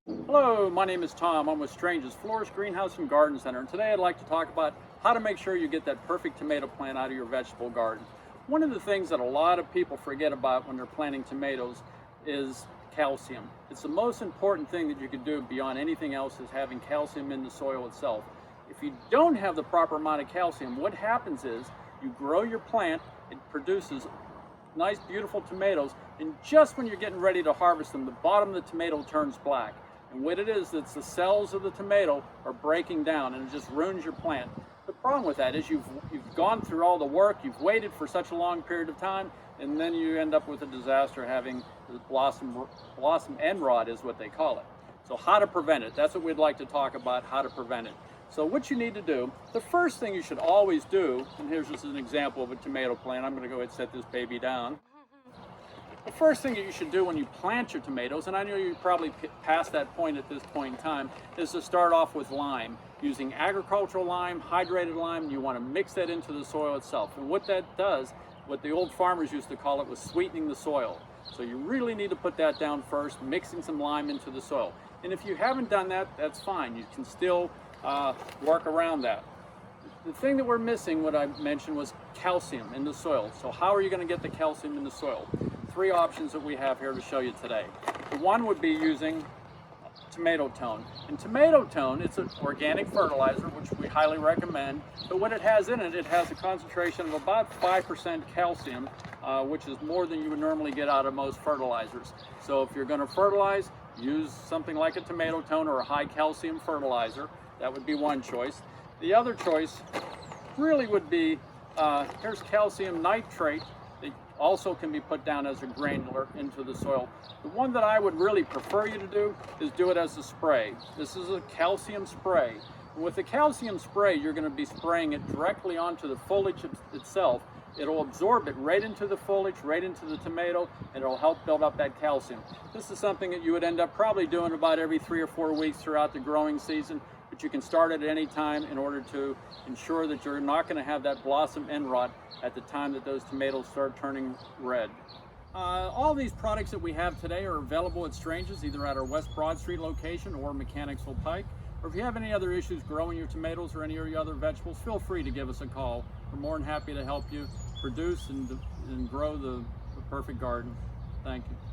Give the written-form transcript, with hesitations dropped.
Hello, my name is Tom. I'm with Strange's Florist Greenhouse and Garden Center, and today I'd like to talk about how to make sure you get that perfect tomato plant out of your vegetable garden. One of the things that a lot of people forget about when they're planting tomatoes is calcium. It's the most important thing that you could do beyond anything else, is having calcium in the soil itself. If you don't have the proper amount of calcium, what happens is you grow your plant, it produces nice beautiful tomatoes, and just when you're getting ready to harvest them, the bottom of the tomato turns black. And what it is, it's the cells of the tomato are breaking down, and it just ruins your plant. The problem with that is you've gone through all the work, you've waited for such a long period of time, and then you end up with a disaster, having the BlossomEnd Rot is what they call it. So how to prevent it, that's what we'd like to talk about, how to prevent it. So what you need to do, the first thing you should always do, and here's just an example of a tomato plant. I'm going to go ahead and set this baby down. The first thing that you should do when you plant your tomatoes, and I know you're probably past that point at this point in time, is to start off with lime. Using agricultural lime, hydrated lime, you want to mix that into the soil itself. And what that does, what the old farmers used to call it, was sweetening the soil. So you really need to put that down first, mixing some lime into the soil. And if you haven't done that, that's fine. You can still work around that. The thing that we're missing, what I mentioned, was calcium in the soil. So how are you going to get the calcium in the soil? Three options that we have here to show you today. The one would be using tomato tone. And tomato tone, it's an organic fertilizer, which we highly recommend, but what it has in it, it has a concentration of about 5% calcium, which is more than you would normally get out of most fertilizers. So if you're going to fertilize, use something like a tomato tone or a high calcium fertilizer. That would be one choice. The other choice really would be, here's calcium nitrate. That also can be put down as a granular into the soil. The one that I would really prefer you to do is do it as a spray. This is a calcium spray. And with the calcium spray, you're going to be spraying it directly onto the foliage itself. It'll absorb it right into the foliage, right into the tomato, and it'll help build up that calcium. This is something that you would end up probably doing about every 3 or 4 weeks throughout the growing season, but you can start it at any time in order to ensure that you're not going to have that BlossomEnd Rot at the time that those tomatoes start turning red. All these products that we have today are available at Strange's, either at our West Broad Street location or Mechanicsville Pike. Or if you have any other issues growing your tomatoes or any of your other vegetables, feel free to give us a call. We're more than happy to help you produce and grow the perfect garden. Thank you.